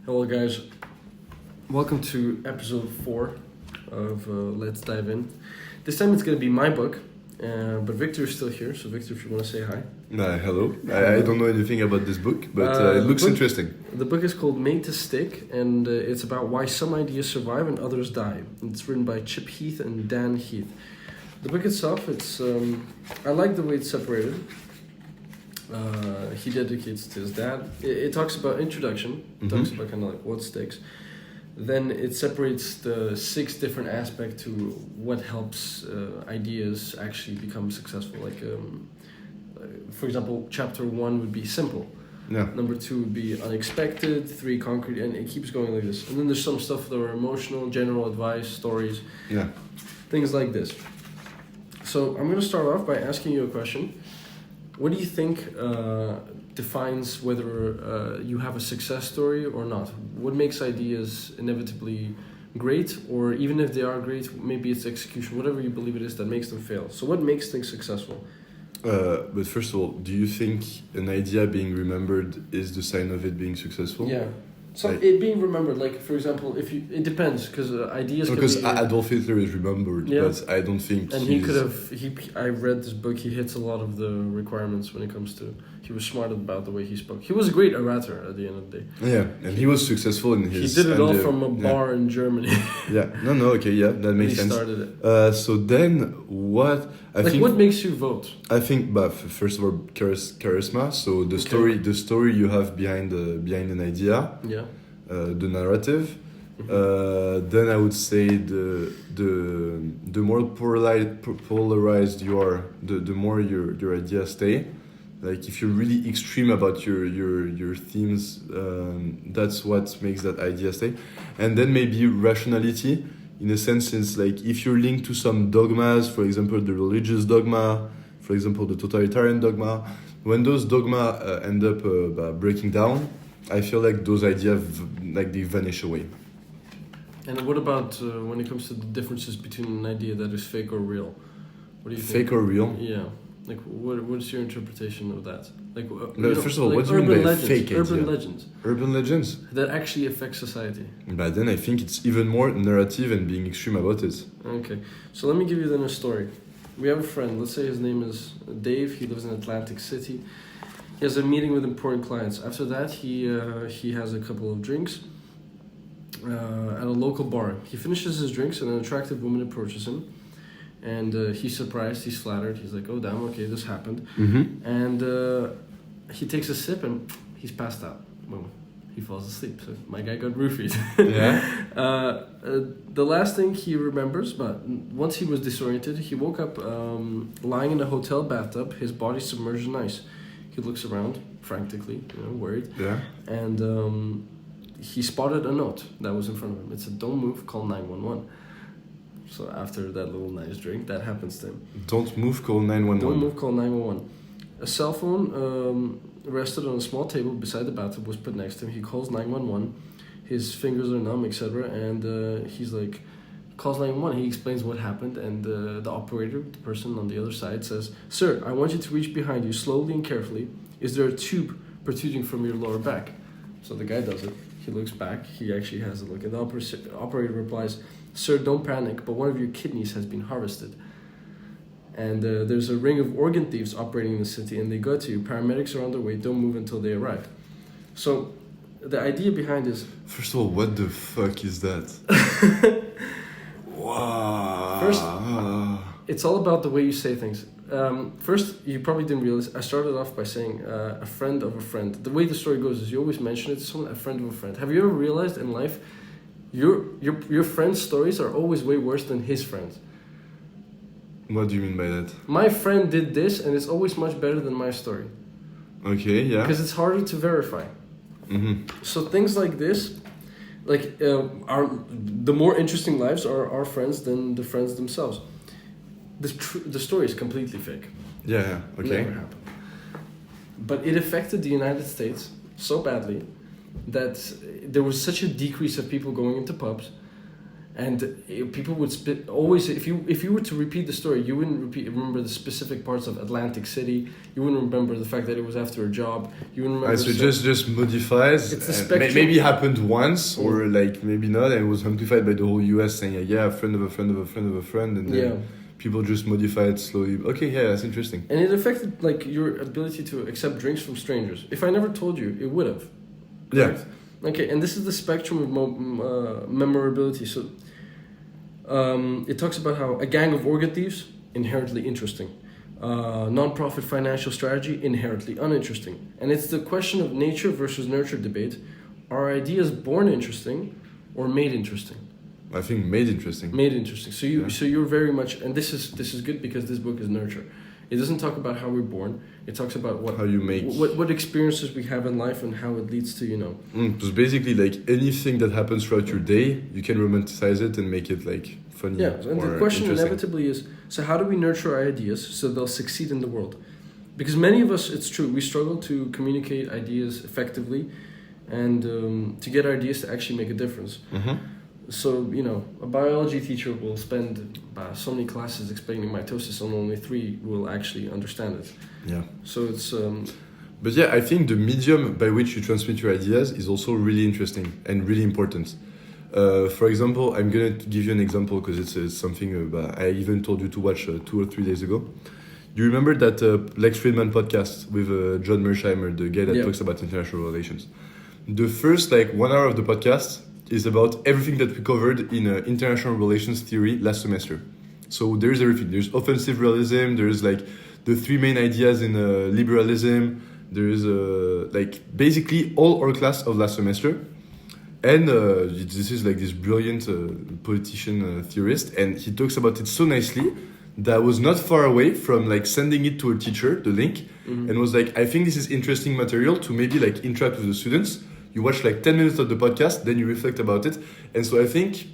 Hello, guys. Welcome to episode 4 of Let's Dive In. This time it's going to be my book, but Victor is still here. So, Victor, if you want to say hi. Hello. I don't know anything about this book, but it looks interesting. The book is called Made to Stick, and it's about why some ideas survive and others die. It's written by Chip Heath and Dan Heath. The book itself, I like the way it's separated. He dedicates to his dad. It talks about introduction. It talks about kind of like what sticks. Then it separates the 6 different aspects to what helps ideas actually become successful. Like, for example, chapter 1 would be simple. Yeah. Number 2 would be unexpected. 3 concrete, and it keeps going like this. And then there's some stuff that are emotional, general advice, stories, things like this. So I'm going to start off by asking you a question. What do you think defines whether you have a success story or not? What makes ideas inevitably great, or even if they are great, maybe it's execution, whatever you believe it is that makes them fail. So what makes things successful? But first of all, do you think an idea being remembered is the sign of it being successful? Yeah. So it being remembered, like for example, it depends, because ideas. Because Adolf Hitler is remembered, but I don't think. And I read this book. He hits a lot of the requirements when it comes to. He was smart about the way he spoke. He was a great orator at the end of the day. Yeah, and he was successful in his. He did it all from a bar in Germany. That makes sense. He started it. So then, what I think? What makes you vote? I think, first of all, charisma. So the story you have behind an idea. Yeah. The narrative. Then I would say the more polarized you are, the more your ideas stay. Like if you're really extreme about your themes, that's what makes that idea stay. And then maybe rationality, in a sense, since like if you're linked to some dogmas, for example, the religious dogma, for example, the totalitarian dogma, when those dogma end up breaking down, I feel like those ideas they vanish away. And what about when it comes to the differences between an idea that is fake or real? What do you think? Fake or real? Yeah. Like, what's your interpretation of that? Like, first of all, what do you mean by fake idea? Urban legends. Urban legends? That actually affect society. But then I think it's even more narrative and being extreme about it. Okay. So let me give you then a story. We have a friend. Let's say his name is Dave. He lives in Atlantic City. He has a meeting with important clients. After that, he has a couple of drinks at a local bar. He finishes his drinks and an attractive woman approaches him. And he's surprised, he's flattered. He's like, oh, damn, okay, this happened. Mm-hmm. And he takes a sip and he's passed out. Boom. He falls asleep. So my guy got roofied. Yeah. The last thing he remembers, but once he was disoriented, he woke up lying in a hotel bathtub, his body submerged in ice. He looks around frantically, worried. Yeah. And he spotted a note that was in front of him. It said, don't move, call 911. So after that little nice drink, that happens to him. Don't move, call 911. Don't move, call 911. A cell phone rested on a small table beside the bathtub, was put next to him. He calls 911. His fingers are numb, etc. And he's like, calls 911. He explains what happened, and the operator, the person on the other side, says, "Sir, I want you to reach behind you slowly and carefully. Is there a tube protruding from your lower back?" So the guy does it. He looks back. He actually has a look. And the operator replies, "Sir, don't panic, but one of your kidneys has been harvested. And there's a ring of organ thieves operating in the city, and they got to you. Paramedics are on their way. Don't move until they arrive." So the idea behind is... First of all, what the fuck is that? Wow. First, it's all about the way you say things. First, you probably didn't realize, I started off by saying a friend of a friend. The way the story goes is you always mention it to someone, a friend of a friend. Have you ever realized in life your friend's stories are always way worse than his friends? What do you mean by that? My friend did this, and it's always much better than my story. Okay, yeah. Because it's harder to verify. Mm-hmm. So things like this, like the more interesting lives are our friends than the friends themselves. The story is completely fake. Yeah. Okay. Never happened. But it affected the United States so badly that there was such a decrease of people going into pubs, And people would always, if you were to repeat the story, you wouldn't remember the specific parts of Atlantic City. You wouldn't remember the fact that it was after a job. You wouldn't remember. So just modifies. It's the spectrum. Maybe it happened once, or like maybe not, and it was amplified by the whole US saying, yeah, a friend of a friend of a friend of a friend, and then people just modify it slowly. Okay, yeah, that's interesting. And it affected like your ability to accept drinks from strangers. If I never told you, it would have. Correct? Yeah. Okay, and this is the spectrum of memorability. So. It talks about how a gang of organ thieves, inherently interesting. Non-profit financial strategy, inherently uninteresting. And it's the question of nature versus nurture debate. Are ideas born interesting or made interesting? I think made interesting. Made interesting. So you're very much, and this is good because this book is nurture. It doesn't talk about how we're born. It talks about how you make what experiences we have in life and how it leads to Because basically, like anything that happens throughout your day, you can romanticize it and make it like funny. Yeah, and the question inevitably is: so how do we nurture our ideas so they'll succeed in the world? Because many of us, it's true, we struggle to communicate ideas effectively, and to get our ideas to actually make a difference. Mm-hmm. So, a biology teacher will spend so many classes explaining mitosis and only 3 will actually understand it. Yeah. So it's... But yeah, I think the medium by which you transmit your ideas is also really interesting and really important. For example, I'm going to give you an example because it's something I even told you to watch 2 or 3 days ago. You remember that Lex Friedman podcast with John Mersheimer, the guy that talks about international relations? The first 1 hour of the podcast is about everything that we covered in international relations theory last semester. So there's everything. There's offensive realism. There's the 3 main ideas in liberalism. There's basically all our class of last semester. And this is this brilliant politician theorist, and he talks about it so nicely that I was not far away from sending it to a teacher, the link, and was I think this is interesting material to maybe interact with the students. You watch 10 minutes of the podcast, then you reflect about it. And so I think,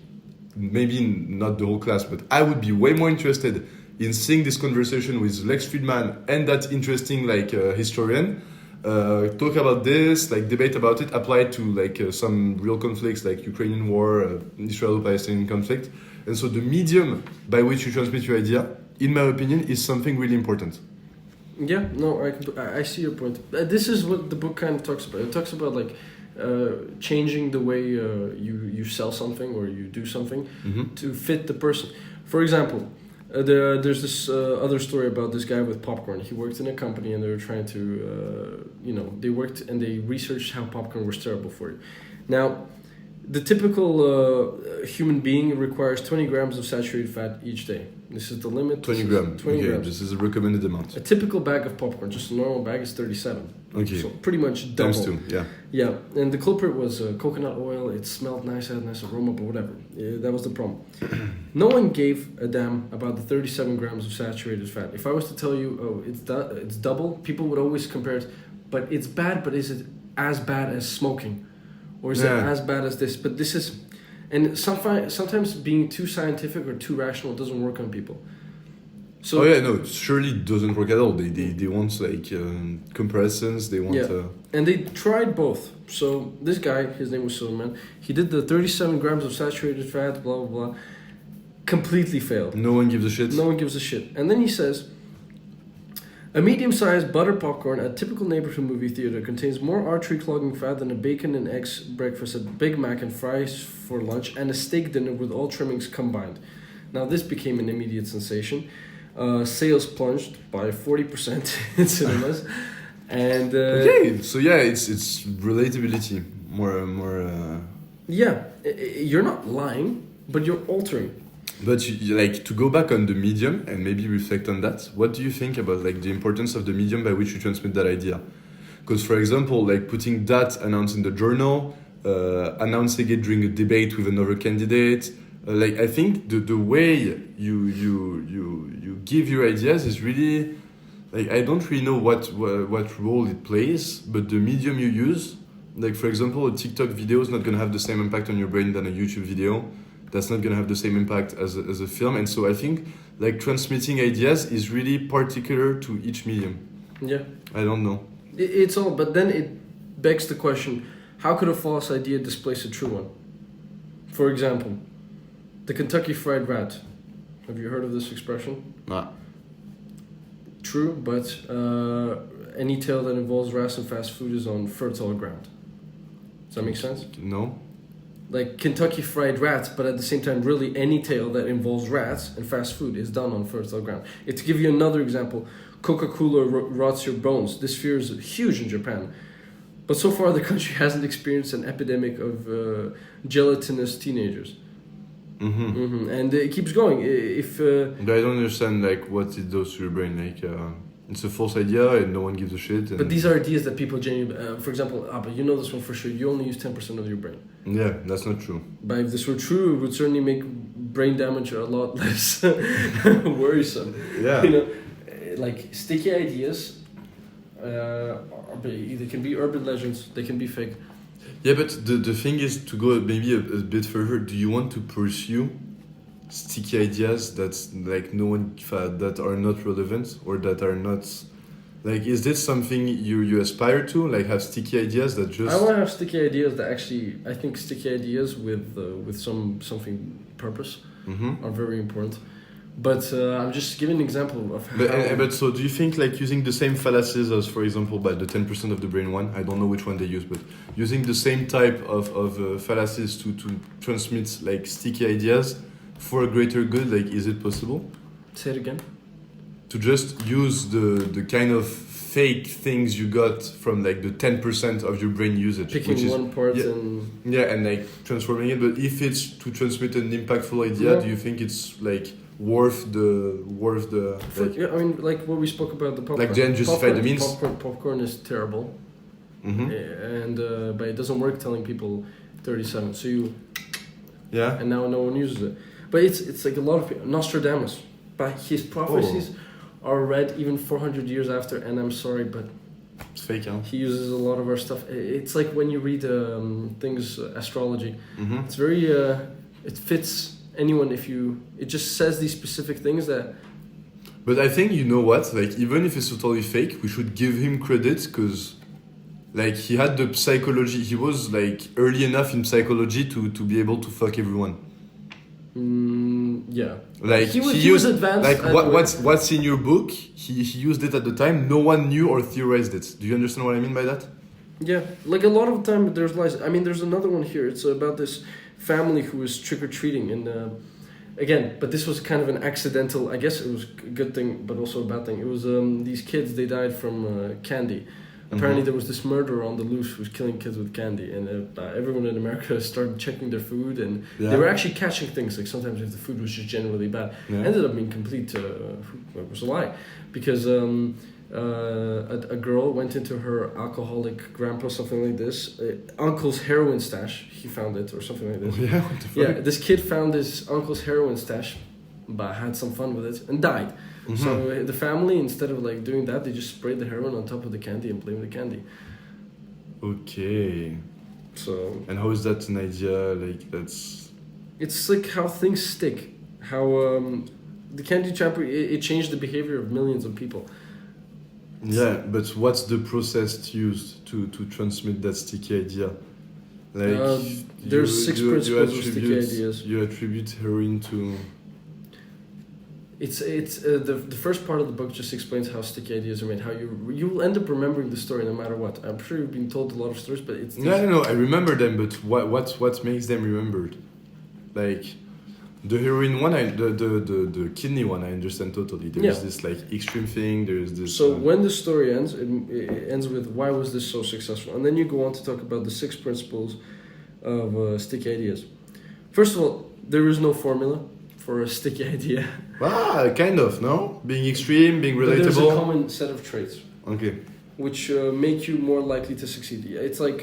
maybe not the whole class, but I would be way more interested in seeing this conversation with Lex Friedman and that interesting historian. Talk about this, debate about it, apply it to some real conflicts like Ukrainian war, Israel-Palestinian conflict. And so the medium by which you transmit your idea, in my opinion, is something really important. Yeah, no, I see your point. This is what the book kind of talks about. It talks about changing the way you sell something or you do something to fit the person. For example, there's this other story about this guy with popcorn. He worked in a company and they were trying to, they worked and they researched how popcorn was terrible for you. Now, the typical human being requires 20 grams of saturated fat each day. This is the limit. 20 grams. 20 okay, grams. This is a recommended amount. A typical bag of popcorn, just a normal bag, is 37. Okay. So pretty much double. Times 2, yeah. Yeah, and the culprit was coconut oil. It smelled nice, had a nice aroma, but whatever. That was the problem. No one gave a damn about the 37 grams of saturated fat. If I was to tell you, it's double, people would always compare it. But it's bad, but is it as bad as smoking? Or is it as bad as this? But this is... And sometimes being too scientific or too rational doesn't work on people. So it surely doesn't work at all. They want comparisons. They want. And they tried both. So this guy, his name was Suleiman. He did the 37 grams of saturated fat, blah blah blah. Completely failed. No one gives a shit. No one gives a shit. And then he says, a medium-sized butter popcorn at a typical neighborhood movie theater contains more artery-clogging fat than a bacon and eggs breakfast, a Big Mac and fries for lunch, and a steak dinner with all trimmings combined. Now this became an immediate sensation. Sales plunged by 40% in cinemas, and okay, so it's relatability more. Yeah, you're not lying, but you're altering. But you, to go back on the medium and maybe reflect on that. What do you think about the importance of the medium by which you transmit that idea? Because for example, putting that announced in the journal, announcing it during a debate with another candidate. I think the way you give your ideas is really I don't really know what role it plays, but the medium you use, for example, a TikTok video is not going to have the same impact on your brain than a YouTube video. That's not going to have the same impact as a film, and so I think transmitting ideas is really particular to each medium. Yeah, I don't know. It's all, but then it begs the question: how could a false idea displace a true one? For example. The Kentucky Fried Rat. Have you heard of this expression? Nah. True, but any tale that involves rats and fast food is on fertile ground. Does that make sense? No. Like Kentucky Fried Rats, but at the same time, really any tale that involves rats and fast food is done on fertile ground. To give you another example, Coca-Cola rots your bones. This fear is huge in Japan. But so far, the country hasn't experienced an epidemic of gelatinous teenagers. And it keeps going. But I don't understand like what it does to your brain. Like it's a false idea and no one gives a shit. And but these are ideas that people genuinely. For example, but you know this one for sure. You only use 10% of your brain. Yeah, that's not true. But if this were true, it would certainly make brain damage a lot less worrisome. Yeah. You know, like sticky ideas. They can be urban legends. They can be fake. Yeah, but the thing is to go maybe a bit further. Do you want to pursue sticky ideas that's like no one that are not relevant or that are not like? Is this something you aspire to? Like have sticky ideas that just? I want to have sticky ideas that actually. I think sticky ideas with something purpose are very important. But I'm just giving an example of how... But so do you think like using the same fallacies as, for example, by the 10% of the brain one, I don't know which one they use, but using the same type of fallacies to transmit like sticky ideas for a greater good, like is it possible? Say it again. To just use the kind of fake things you got from like the 10% of your brain usage. Picking which is, one part yeah, and... Yeah, and like transforming it. But if it's to transmit an impactful idea, do you think it's like... worth the I mean, like what we spoke about the popcorn. Like then justify the means. Popcorn is terrible, and but it doesn't work telling people 37. So you, and now no one uses it. But it's like a lot of people. Nostradamus, but his prophecies are read even 400 years after. And I'm sorry, but it's fake. Huh? He uses a lot of our stuff. It's like when you read things astrology. It's very it fits. Anyone, it just says these specific things that. But I think you know what, like even if it's totally fake, we should give him credit because, like he had the psychology. He was like early enough in psychology to be able to fuck everyone. Yeah. Like he was advanced. Like what's in your book? He used it at the time. No one knew or theorized it. Do you understand what I mean by that? Yeah, like a lot of the time there's lies. I mean, there's another one here. It's about this family who was trick-or-treating and again, but this was kind of an accidental, I guess it was a good thing but also a bad thing. It was these kids, they died from candy. Apparently there was this murderer on the loose who was killing kids with candy, and everyone in America started checking their food, and they were actually catching things, like sometimes if the food was just generally bad. Ended up being complete, it was a lie, because a girl went into her alcoholic grandpa, something like this, uncle's heroin stash, he found it, or something like this. Yeah, what the fuck? Yeah, this kid found his uncle's heroin stash, but had some fun with it, and died. So the family, instead of like doing that, they just sprayed the heroin on top of the candy and blamed the candy. Okay. So. And how is that an idea? Like that's. It's like how things stick. How the candy trap it changed the behavior of millions of people. Yeah, but what's the process used to transmit that sticky idea? Like there's six principles of sticky ideas. You attribute heroin to. It's the first part of the book just explains how sticky ideas are made. How you'll end up remembering the story no matter what. I'm sure you've been told a lot of stories, but it's. No. I remember them, but what makes them remembered? Like, the heroin one, the kidney one, I understand totally. There's this like extreme thing. There's this. So when the story ends, it ends with why was this so successful, and then you go on to talk about the 6 principles of sticky ideas. First of all, there is no formula for a sticky idea. Kind of, no? Being extreme, being relatable. But there's a common set of traits. Okay. Which make you more likely to succeed. It's like,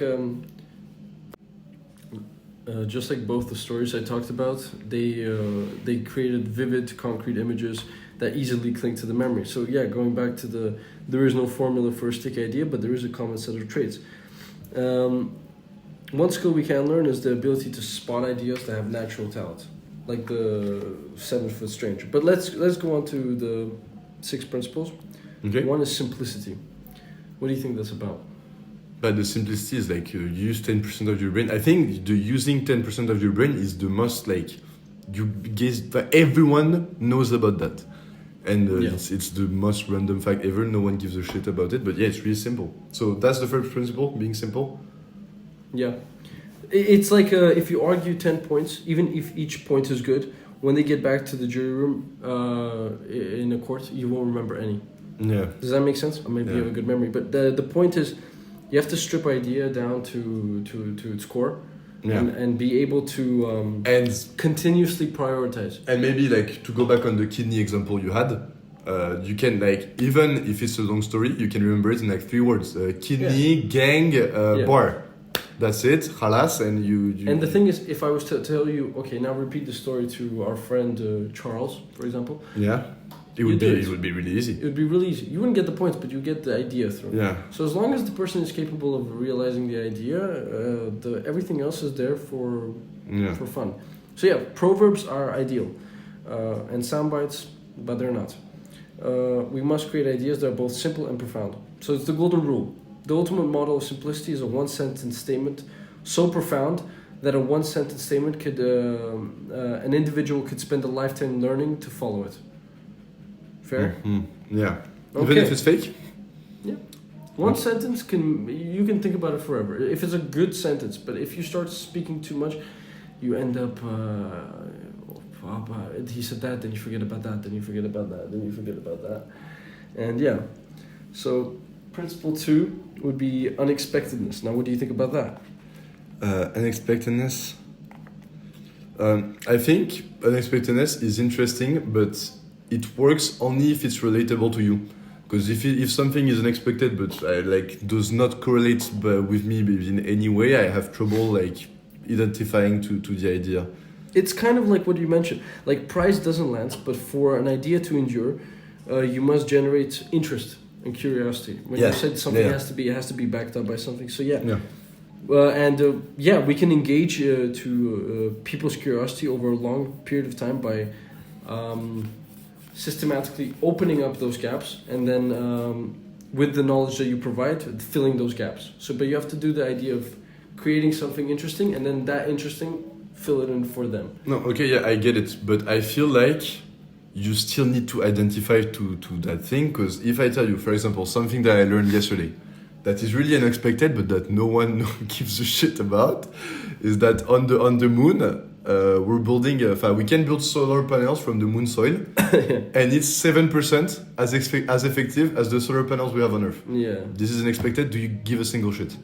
just like both the stories I talked about, they created vivid, concrete images that easily cling to the memory. So yeah, going back to there is no formula for a sticky idea, but there is a common set of traits. One skill we can learn is the ability to spot ideas that have natural talent. Like the 7-foot stranger. But let's go on to the 6 principles. Okay. One is simplicity. What do you think that's about? But the simplicity is like you use 10% of your brain. I think the using 10% of your brain is the most like everyone knows about that. And Yeah. it's the most random fact ever. No one gives a shit about it. But yeah, it's really simple. So that's the first principle, being simple. Yeah. It's like if you argue 10 points, even if each point is good, when they get back to the jury room in a court, you won't remember any. Yeah. Does that make sense? Or maybe you have a good memory. But the point is, you have to strip idea down to its core. Yeah. And be able to And continuously prioritize. And maybe like to go back on the kidney example you had, you can like, even if it's a long story, you can remember it in like 3 words: kidney, gang, bar. That's it, halas, and you. And the thing is, if I was to tell you, okay, now repeat the story to our friend Charles, for example. Yeah. It would be really easy. It would be really easy. You wouldn't get the points, but you get the idea through. Yeah. So as long as the person is capable of realizing the idea, everything else is there for fun. So yeah, proverbs are ideal, and sound bites, but they're not. We must create ideas that are both simple and profound. So it's the golden rule. The ultimate model of simplicity is a one-sentence statement so profound that a one-sentence statement could an individual could spend a lifetime learning to follow it. Fair? Mm-hmm. Yeah. Okay. Even if it's fake? Yeah. One sentence you can think about it forever. If it's a good sentence, but if you start speaking too much, you end up he said that, then you forget about that, then you forget about that, then you forget about that. And yeah. So principle 2 would be unexpectedness. Now what do you think about that? Unexpectedness. I think unexpectedness is interesting, but it works only if it's relatable to you. Because if something is unexpected but does not correlate with me in any way, I have trouble identifying to the idea. It's kind of like what you mentioned. Like price doesn't land, but for an idea to endure, you must generate interest and curiosity. When you said something has to be backed up by something. So yeah. We can engage to people's curiosity over a long period of time by systematically opening up those gaps, and then with the knowledge that you provide, filling those gaps. So, but you have to do the idea of creating something interesting, and then that interesting, fill it in for them. No, okay, yeah, I get it, but I feel like you still need to identify to that thing, because if I tell you, for example, something that I learned yesterday, that is really unexpected, but that no one gives a shit about, is that on the moon, we're building. We can build solar panels from the moon soil, and it's 7% as effective as the solar panels we have on Earth. Yeah. This is unexpected. Do you give a single shit?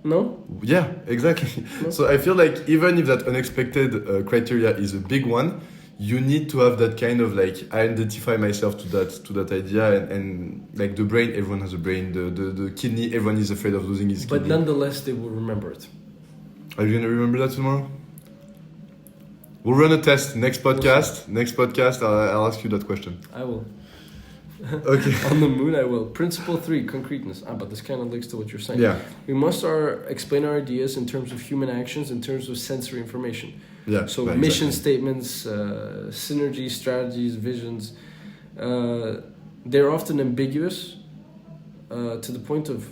No. Yeah, exactly. No. So I feel like even if that unexpected criteria is a big one, you need to have that kind of I identify myself to that idea, and like the brain, everyone has a brain. The kidney, everyone is afraid of losing his kidney. But nonetheless, they will remember it. Are you gonna remember that tomorrow? We'll run a test. Next podcast, I'll ask you that question. I will. Okay. On the moon, I will. Principle 3, concreteness. But this kind of links to what you're saying. Yeah. We must explain our ideas in terms of human actions, in terms of sensory information. Yeah. So mission statements, synergies, strategies, visions, they're often ambiguous to the point of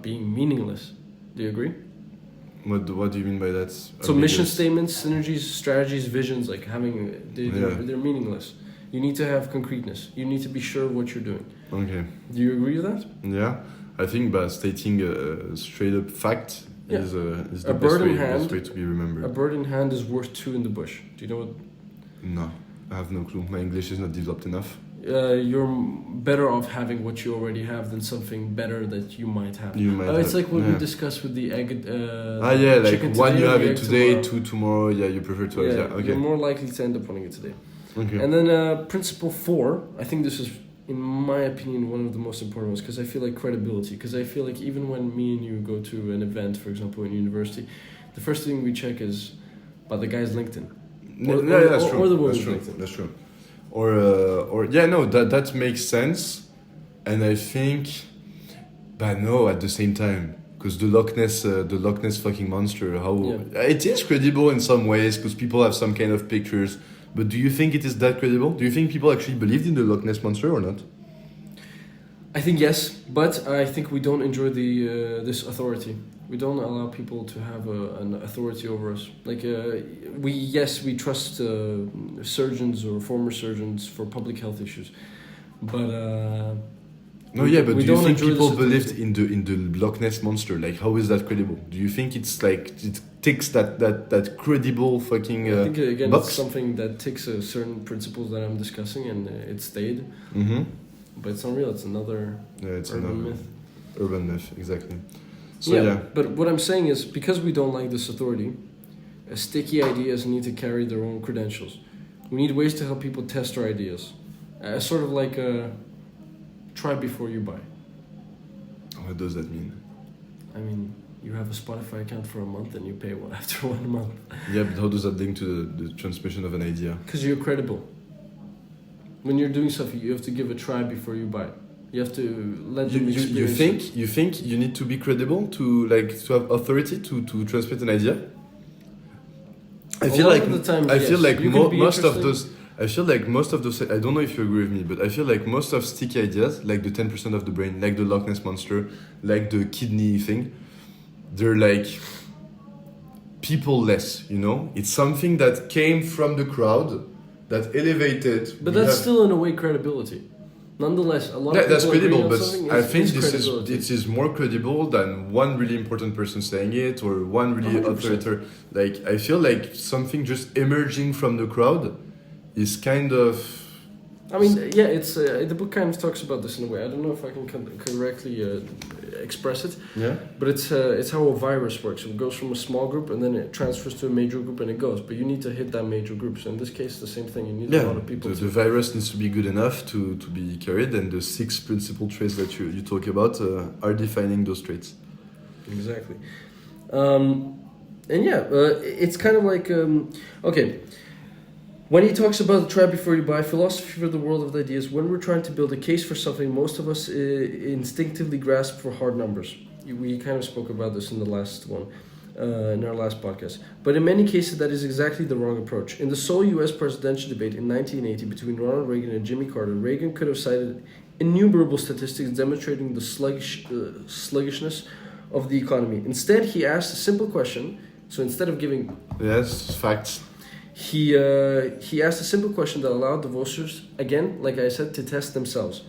being meaningless. Do you agree? What do you mean by that? So mission statements, synergies, strategies, visions, they're meaningless. You need to have concreteness. You need to be sure of what you're doing. Okay. Do you agree with that? Yeah, I think by stating a straight up fact is the best way to be remembered. A bird in hand is worth 2 in the bush. Do you know what? No, I have no clue. My English is not developed enough. You're better off having what you already have than something better that you might have. It's like what we discussed with the egg. Like one you have it today, 2 tomorrow. Yeah, you prefer to have. Okay. You're more likely to end up wanting it today. Okay. And then principle 4, I think this is, in my opinion, one of the most important ones, because I feel like credibility. Because I feel like even when me and you go to an event, for example, in university, the first thing we check is about the guy's LinkedIn. That's true. Or the woman's LinkedIn. That's true. That makes sense, and I think, but no, at the same time, because the Loch Ness fucking monster, it is credible in some ways because people have some kind of pictures. But do you think it is that credible? Do you think people actually believed in the Loch Ness monster or not? I think yes, but I think we don't enjoy this authority. We don't allow people to have an authority over us. Like we trust surgeons or former surgeons for public health issues, but No, yeah, but we do you don't think enjoy people this believed in the Loch Ness monster? Like, how is that credible? Do you think it's like it ticks that credible fucking I think again box? it's something that ticks certain principles that I'm discussing, and it stayed. Mm-hmm. But it's not real. It's another Yeah, it's urban another myth. urban myth, exactly. So Yeah, yeah. but what I'm saying is because we don't like this authority, sticky ideas need to carry their own credentials. We need ways to help people test our ideas, sort of like try before you buy. What does that mean? I mean, you have a Spotify account for a month and you pay one after 1 month. Yeah, but how does that link to the transmission of an idea? Because you're credible. When you're doing something, you have to give a try before you buy. You have to let them experience it. You think you need to be credible to have authority to transmit an idea? I feel like most of those. I feel like most of those. I don't know if you agree with me, but I feel like most of sticky ideas, like the 10% of the brain, like the Loch Ness monster, like the kidney thing, they're like people-less. You know, it's something that came from the crowd, that elevated. But that's still in a way credibility. Nonetheless, a lot of people that's credible, agree on but something, I think credibility. this is more credible than one really important person saying it or one really 100%. authoritative. Like I feel like something just emerging from the crowd is kind of. I mean, yeah, it's the book kind of talks about this in a way. I don't know if I can correctly express it. Yeah. But it's how a virus works. It goes from a small group and then it transfers to a major group and it goes. But you need to hit that major group. So in this case, the same thing. You need a lot of people. The virus needs to be good enough to be carried, and the 6 principal traits that you talk about are defining those traits. Exactly. And yeah, it's kind of like okay. When he talks about try before you buy, philosophy for the world of ideas, when we're trying to build a case for something, most of us instinctively grasp for hard numbers. We kind of spoke about this in the last one, in our last podcast. But in many cases, that is exactly the wrong approach. In the sole U.S. presidential debate in 1980 between Ronald Reagan and Jimmy Carter, Reagan could have cited innumerable statistics demonstrating the sluggishness of the economy. Instead, he asked a simple question. So instead of giving... Yes, facts. He asked a simple question that allowed the voters, again, like I said, to test themselves.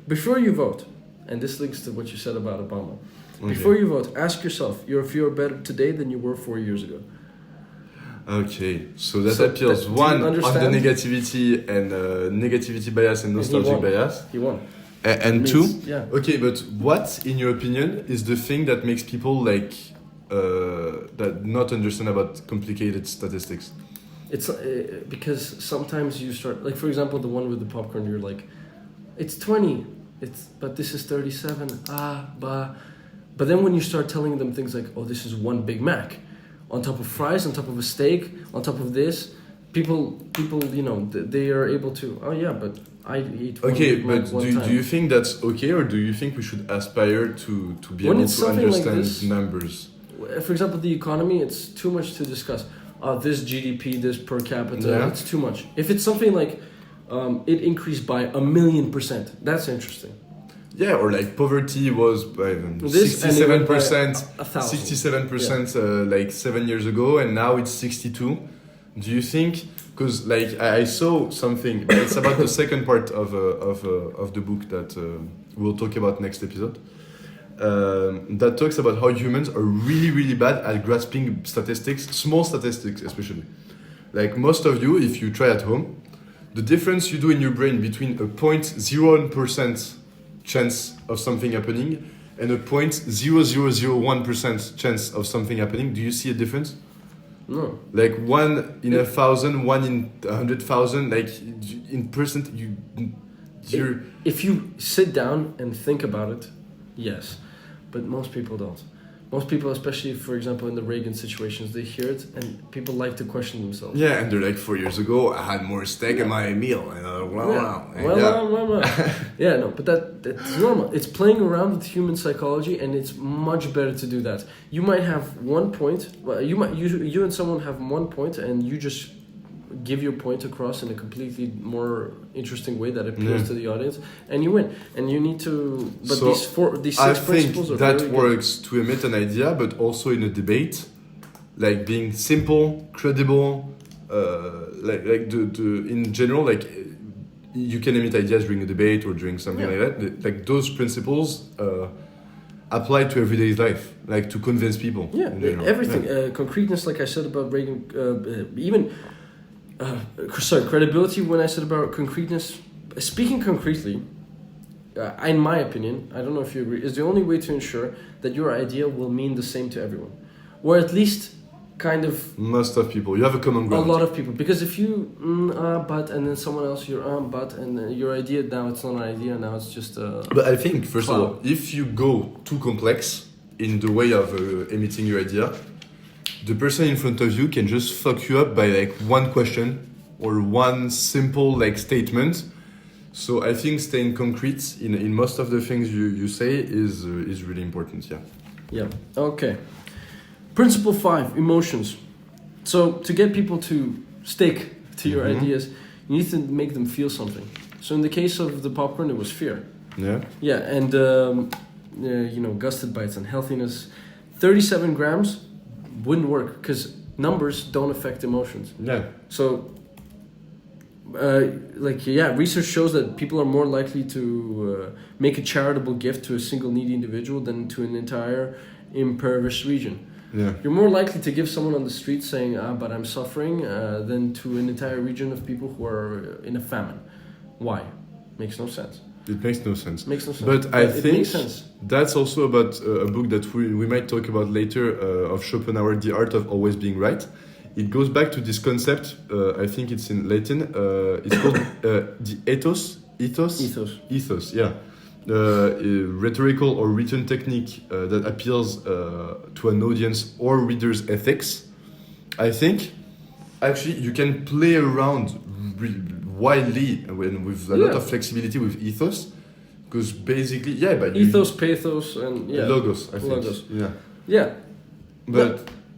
Before you vote, and this links to what you said about Obama, before you vote, ask yourself if you're better today than you were 4 years ago. Okay, so that appeals one on the negativity and negativity bias and nostalgic bias. He won. And two, yeah. Okay, but what, in your opinion, is the thing that makes people that not understand about complicated statistics? It's because sometimes you start, like for example, the one with the popcorn. You're like, it's 20, but this is 37. But then when you start telling them things like, oh, this is one Big Mac, on top of fries, on top of a steak, on top of this, people, they are able to. Oh yeah, but I eat. Okay, but do you think that's okay, or do you think we should aspire to be able to understand numbers? For example, the economy, it's too much to discuss. This GDP, this per capita, it's too much. If it's something like it increased by 1,000,000%, that's interesting. Yeah, or like poverty was 67%, 67% like 7 years ago, and now it's 62. Do you think? Because like I saw something, but it's about the second part of the book that we'll talk about next episode. That talks about how humans are really, really bad at grasping statistics, small statistics especially. Like most of you, if you try at home, the difference you do in your brain between a 0.01% chance of something happening and a 0.0001% chance of something happening, do you see a difference? No. Like 1 in 1,000, 1 in 100,000, like in percent, if you sit down and think about it, yes. But most people don't. Most people, especially, for example, in the Reagan situations, they hear it and people like to question themselves. Yeah, and they're like, 4 years ago, I had more steak in my meal. And yeah, no, but that's normal. It's playing around with human psychology, and it's much better to do that. You might have 1 point. Well, you and someone have 1 point, and you just give your point across in a completely more interesting way that appeals to the audience, and you win. And you need to. But So these I six think principles are that very works to emit an idea, but also in a debate, like being simple, credible, like the in general, like you can emit ideas during a debate or during something like that. Like those principles apply to everyday life, like to convince people. Yeah, in general. everything. Concreteness, like I said about Reagan, even credibility. When I said about concreteness, speaking concretely, in my opinion, I don't know if you agree, is the only way to ensure that your idea will mean the same to everyone, or at least kind of Most of people, you have a common ground. a lot of people. Because if you but and then someone else you're but and then your idea, now it's not an idea, now it's just But I think, first of Cloud. all, if you go too complex in the way of emitting your idea, the person in front of you can just fuck you up by like one question or one simple like statement. So I think staying concrete in most of the things you say is really important. Yeah. Yeah. Okay. Principle 5, emotions. So to get people to stick to your ideas, you need to make them feel something. So in the case of the popcorn, it was fear. Yeah. Yeah, and gusted bites, unhealthiness. 37 grams wouldn't work because numbers don't affect emotions. Yeah. So, research shows that people are more likely to make a charitable gift to a single needy individual than to an entire impoverished region. Yeah. You're more likely to give someone on the street saying, but I'm suffering, than to an entire region of people who are in a famine. Why? Makes no sense. It makes no sense. Makes no sense. But I it think makes sense. that's also about a book that we might talk about later of Schopenhauer, The Art of Always Being Right. It goes back to this concept, I think it's in Latin, it's called the ethos. Ethos, yeah. A rhetorical or written technique that appeals to an audience or reader's ethics. I think actually you can play around widely and with a lot of flexibility with ethos, because basically, but ethos, pathos, and logos. I think. Logos. Yeah.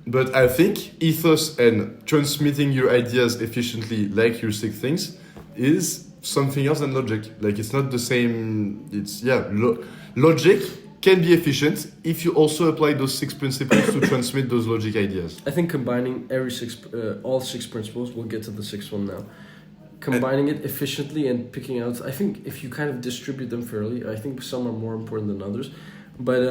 But I think ethos and transmitting your ideas efficiently, like your 6 things, is something else than logic. Like it's not the same. It's logic can be efficient if you also apply those 6 principles to transmit those logic ideas. I think combining all 6 principles, we'll get to the 6th one now. Combining it efficiently and picking out, I think if you kind of distribute them fairly, I think some are more important than others, but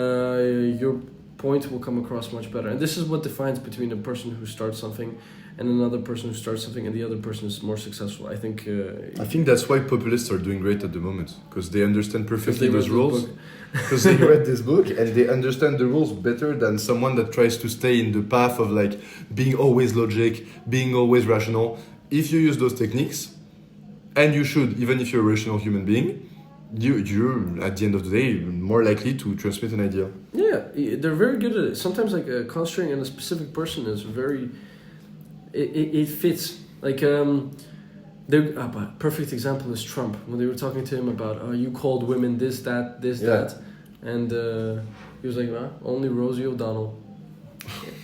your point will come across much better. And this is what defines between a person who starts something and another person who starts something and the other person is more successful. I think that's why populists are doing great at the moment, because they understand perfectly those rules. book. Because they read this book and they understand the rules better than someone that tries to stay in the path of like being always logic, being always rational. If you use those techniques, and you should, even if you're a rational human being, you're at the end of the day more likely to transmit an idea. Yeah, they're very good at it. Sometimes like concentrating on a specific person is very, it fits. Like perfect example is Trump, when they were talking to him about you called women this, that, and he was like, only Rosie O'Donnell.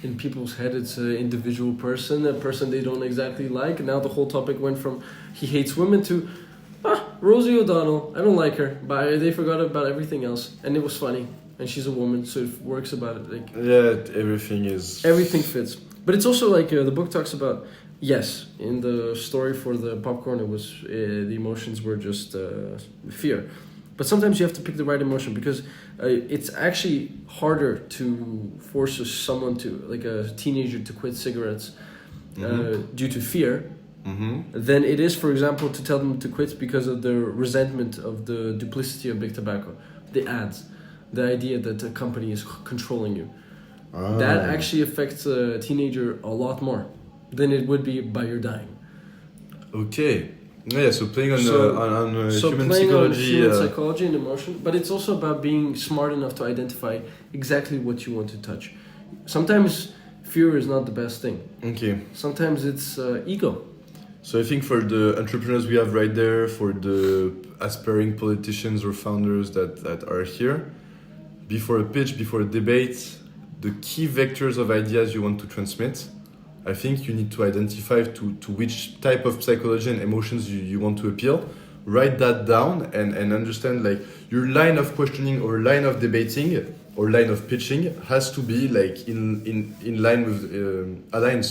In people's head, it's an individual person, a person they don't exactly like. And now the whole topic went from he hates women to Rosie O'Donnell, I don't like her, but they forgot about everything else, and it was funny. And she's a woman, so it works about it. Like everything fits. But it's also like the book talks about. Yes, in the story for the popcorn, it was the emotions were just fear. But sometimes you have to pick the right emotion, because it's actually harder to force someone to, like a teenager, to quit cigarettes due to fear than it is, for example, to tell them to quit because of the resentment of the duplicity of big tobacco, the ads, the idea that a company is controlling you. That actually affects a teenager a lot more than it would be by your dying. Okay. Yeah, so playing on human psychology. Human psychology and emotion, but it's also about being smart enough to identify exactly what you want to touch. Sometimes fear is not the best thing. Okay. Sometimes it's ego. So I think for the entrepreneurs we have right there, for the aspiring politicians or founders that are here, before a pitch, before a debate, the key vectors of ideas you want to transmit, I think you need to identify to which type of psychology and emotions you want to appeal. Write that down and understand like your line of questioning or line of debating or line of pitching has to be like in line with aligned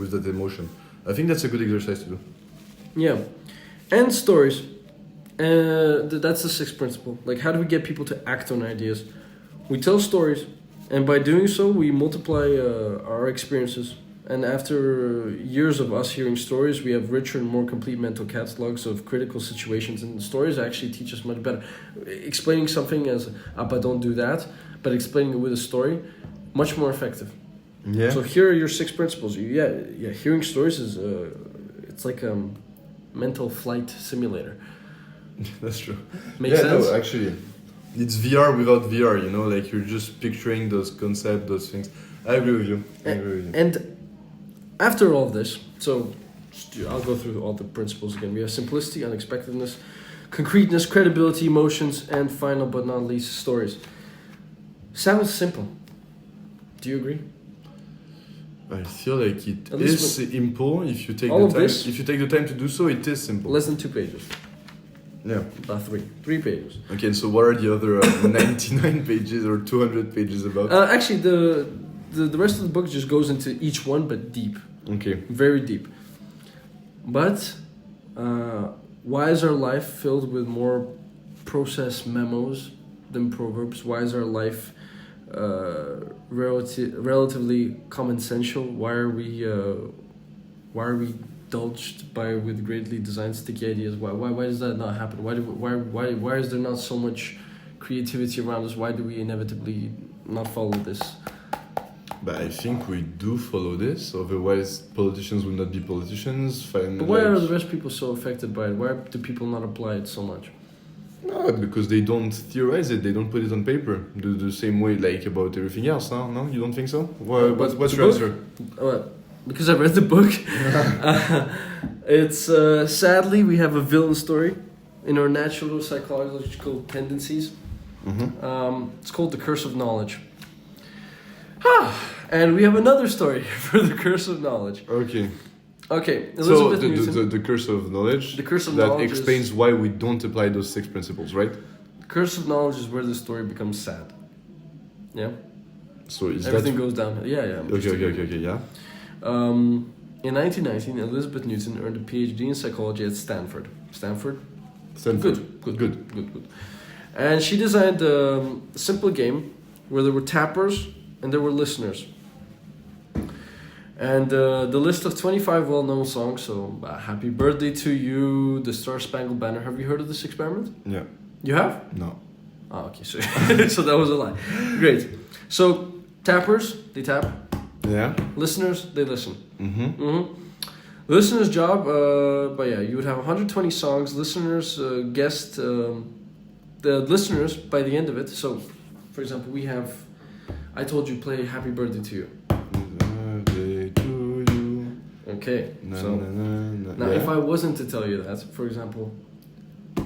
with that emotion. I think that's a good exercise to do. Yeah, and stories. That's the sixth principle. Like, how do we get people to act on ideas? We tell stories, and by doing so, we multiply our experiences. And after years of us hearing stories, we have richer and more complete mental catalogs of critical situations. And stories actually teach us much better. Explaining something as, but don't do that, but explaining it with a story, much more effective. Yeah. So here are your six principles. Hearing stories is, it's like a mental flight simulator. That's true. Makes sense? No, actually, it's VR without VR, you know, like you're just picturing those concepts, those things. I agree with you. And after all of this, so I'll go through all the principles again. We have simplicity, unexpectedness, concreteness, credibility, emotions, and final but not least, stories. Sounds simple. Do you agree? I feel like it is simple if you take all the time. This, if you take the time to do so, it is simple. Less than 2 pages. Yeah. About 3 pages. Okay, so what are the other 99 pages or 200 pages about? Actually, the rest of the book just goes into each one, but deep. Okay. Very deep. But why is our life filled with more process memos than proverbs? Why is our life relatively commonsensual? Why are we indulged with greatly designed sticky ideas? Why does that not happen? Why is there not so much creativity around us? Why do we inevitably not follow this? But I think we do follow this, otherwise politicians would not be politicians. But why are the rest of people so affected by it? Why do people not apply it so much? No, because they don't theorize it, they don't put it on paper. The same way like about everything else, huh? No? You don't think so? What's your answer? Because I read the book. It's sadly we have a villain story in our natural psychological tendencies. Mm-hmm. It's called The Curse of Knowledge. And we have another story for The Curse of Knowledge. Okay. Elizabeth Newton. The curse of knowledge. The curse of that knowledge explains why we don't apply those 6 principles, right? The curse of knowledge is where the story becomes sad. Yeah. So is everything goes downhill. Yeah. Okay. Yeah. In 1919, Elizabeth Newton earned a PhD in psychology at Stanford. Stanford. Good. And she designed a simple game where there were tappers and there were listeners. And the list of 25 well-known songs, so Happy Birthday to You, The Star Spangled Banner. Have you heard of this experiment? Yeah. You have? No. Oh, okay, so, so that was a lie. Great. So, tappers, they tap. Yeah. Listeners, they listen. Mm-hmm. The listener's job, you would have 120 songs. Listeners guessed the listeners by the end of it. So, for example, we have, I told you play Happy Birthday to You. Okay, now if I wasn't to tell you that, for example, I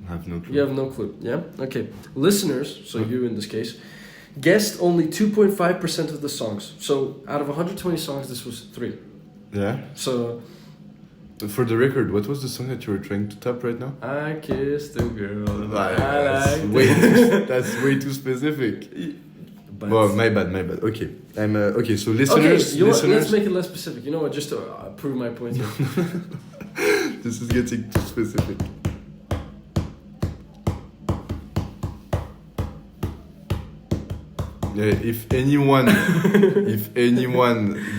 have no clue. You have no clue, yeah? Okay, listeners, so you in this case, guessed only 2.5% of the songs. So out of 120 songs, this was 3. Yeah. So for the record, what was the song that you were trying to tap right now? I kissed a girl. That's way too specific. But well, my bad. Okay, I'm okay. So listeners, let's make it less specific. You know what? Just to prove my point here. This is getting too specific. Yeah, if anyone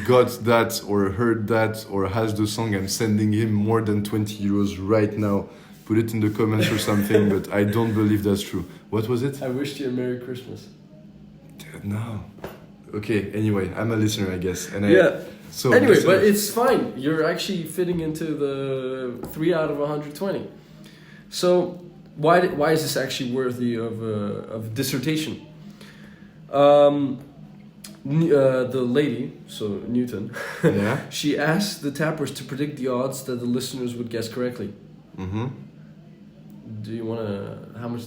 got that or heard that or has the song, I'm sending him more than 20 euros right now. Put it in the comments or something, but I don't believe that's true. What was it? I wished you a Merry Christmas. No. Okay, anyway, I'm a listener, I guess. And So anyway, but it's fine. You're actually fitting into the 3 out of 120. So why is this actually worthy of dissertation? The lady, so Newton, yeah, she asked the tappers to predict the odds that the listeners would guess correctly. Mm-hmm. Do you want to? How many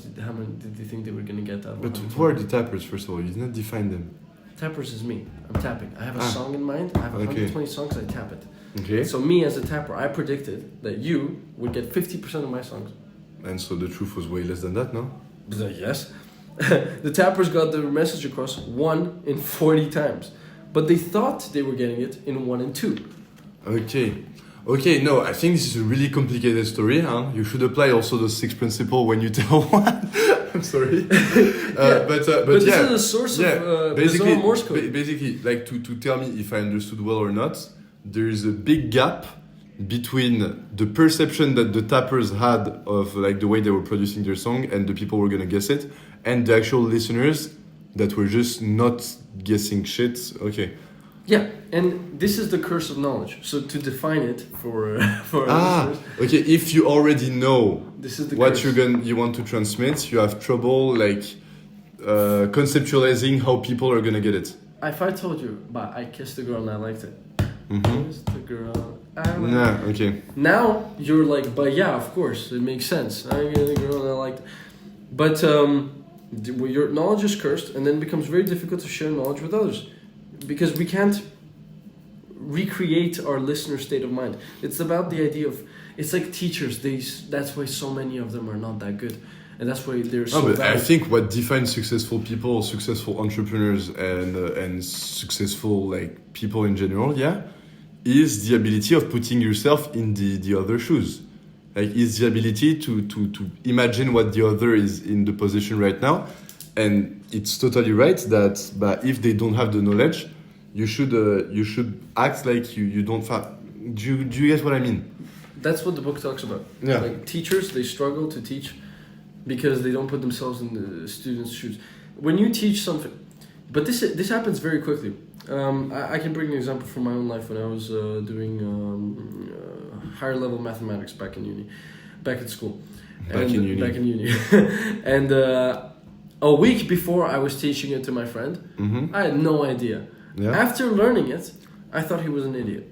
did you think they were going to get that? But who are the tappers, first of all? You did not define them. Tappers is me. I'm tapping. I have a song in mind. I have 120 songs. I tap it. Okay. So me as a tapper, I predicted that you would get 50% of my songs. And so the truth was way less than that, no? Yes. The tappers got the message across 1 in 40 times. But they thought they were getting it in 1 in 2. Okay, no, I think this is a really complicated story, huh? You should apply also the 6 principle when you tell one. I'm sorry. But this yeah. is a source of bizarre Morse code. Basically, like to tell me if I understood well or not, there is a big gap between the perception that the tappers had of like the way they were producing their song and the people were gonna guess it, and the actual listeners that were just not guessing shit. Okay. Yeah, and this is the curse of knowledge. So to define it for our listeners, okay. If you already know this is the what curse. you want to transmit, you have trouble like conceptualizing how people are gonna get it. If I told you, but I kissed a girl and I liked it. Mm-hmm. Kissed a girl. I liked Yeah. Okay. Now you're like, but yeah, of course, it makes sense. I get a girl and I liked it. But your knowledge is cursed, and then it becomes very difficult to share knowledge with others. Because we can't recreate our listener state of mind. It's about the idea of, it's like teachers. That's why so many of them are not that good, and that's why they're so but bad. I think what defines successful people, successful entrepreneurs, and successful like people in general, is the ability of putting yourself in the other shoes. Like, is the ability to imagine what the other is in the position right now. And it's totally right that but if they don't have the knowledge, you should act like you don't. Do you get what I mean? That's what the book talks about. Yeah. Like teachers, they struggle to teach because they don't put themselves in the students' shoes. When you teach something, but this happens very quickly. I can bring an example from my own life when I was doing higher level mathematics back at school. Back in uni. And a week before I was teaching it to my friend, Mm-hmm. I had no idea. Yeah. After learning it, I thought he was an idiot.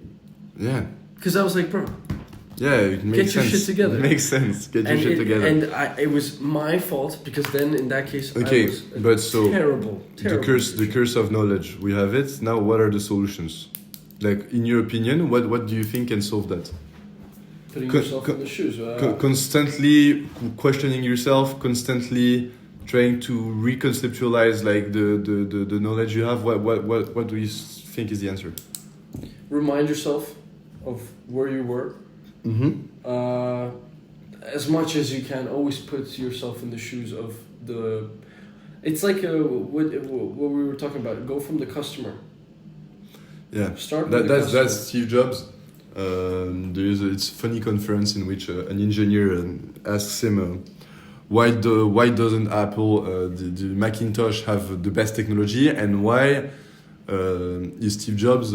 Yeah. Because I was like, bro, Yeah, it makes sense. Get your shit together. It makes sense. Get your shit together. And it was my fault because then in that case Okay, I was but so terrible. the curse of knowledge. We have it. Now what are the solutions? Like, in your opinion, what do you think can solve that? Putting yourself in the shoes. Constantly questioning yourself, constantly trying to reconceptualize like the knowledge you have. What do you think is the answer? Remind yourself of where you were. Mm-hmm. As much as you can, always put yourself in the shoes of the. It's like what we were talking about. Go from the customer. Yeah. Start with the customer. That's Steve Jobs. It's a funny conference in which an engineer asks him why doesn't Apple the Macintosh have the best technology, and why is Steve Jobs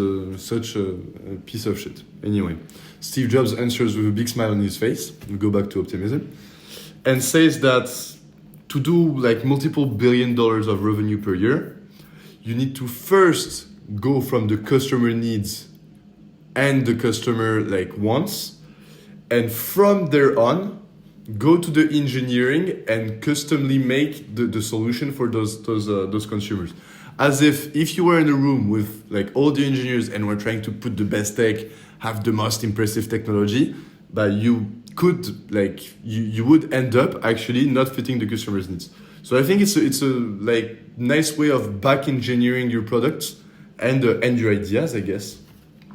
such a piece of shit? Anyway, Steve Jobs answers with a big smile on his face. We go back to optimism, and says that to do like multiple $1 billion of revenue per year, you need to first go from the customer needs and the customer like wants, and from there on, go to the engineering and customly make the solution for those consumers. As if you were in a room with like all the engineers and were trying to put the best tech, have the most impressive technology, but you could like you would end up actually not fitting the customer's needs. So I think it's a like nice way of back engineering your products and your ideas, I guess.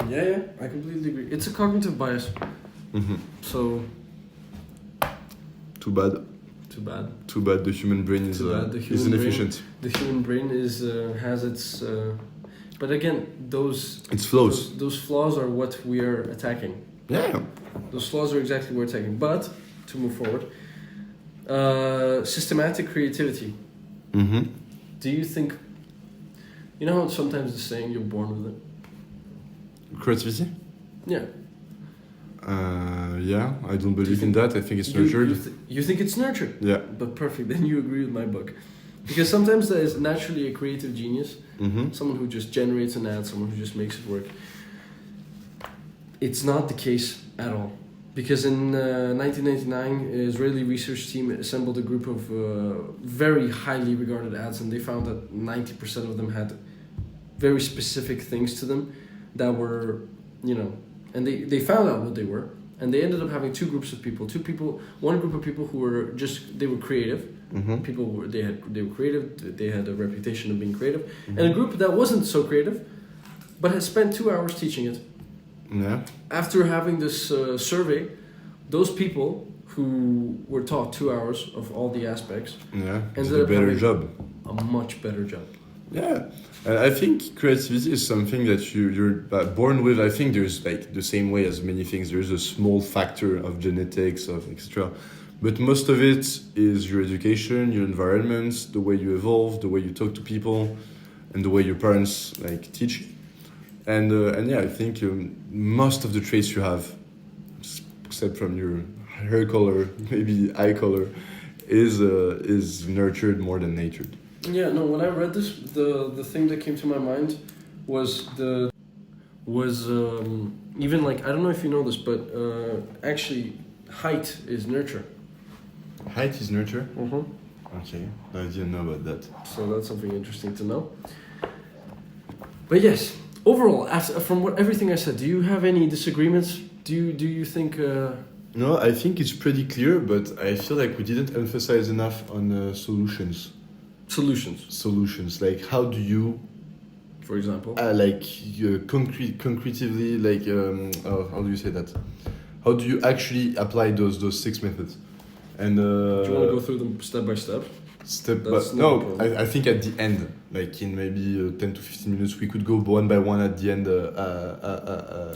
Yeah, I completely agree. It's a cognitive bias. Mm-hmm. So. Too bad. The human brain is inefficient. The human brain has its. But again, those flaws. Those flaws are what we are attacking. Yeah. Those flaws are exactly what we're attacking. But to move forward, systematic creativity. Mm-hmm. Do you think? You know how sometimes the saying you're born with it. Creativity? Yeah. Yeah, I don't believe in that. I think it's nurtured. You think it's nurtured? Yeah. But perfect. Then you agree with my book. Because sometimes there is naturally a creative genius. Mm-hmm. Someone who just generates an ad, someone who just makes it work. It's not the case at all. Because in 1999, an Israeli research team assembled a group of very highly regarded ads, and they found that 90% of them had very specific things to them that were, and they found out what they were, and they ended up having two groups of people. One group of people who were they were creative. Mm-hmm. They were creative. They had a reputation of being creative, and a group that wasn't so creative, but had spent 2 hours teaching it. Yeah. After having this survey, those people who were taught 2 hours of all the aspects, did a better job. A much better job. Yeah, and I think creativity is something that you're born with. I think there's like the same way as many things. There's a small factor of genetics, of etc. But most of it is your education, your environment, the way you evolve, the way you talk to people, and the way your parents like teach you. And yeah, I think most of the traits you have, except from your hair color, maybe eye color, is nurtured more than natured. Yeah, no. When I read this, the thing that came to my mind was even like, I don't know if you know this, but actually height is nurture. Height is nurture? Mm-hmm. Okay, I didn't know about that. So that's something interesting to know. But yes, overall, from everything I said, do you have any disagreements? Do you think? No, I think it's pretty clear, but I feel like we didn't emphasize enough on solutions. Solutions, like how do you, for example, concretely, like how do you say that? How do you actually apply those 6 methods? And do you want to go through them step by step? I think at the end, like in maybe 10 to 15 minutes, we could go one by one at the end.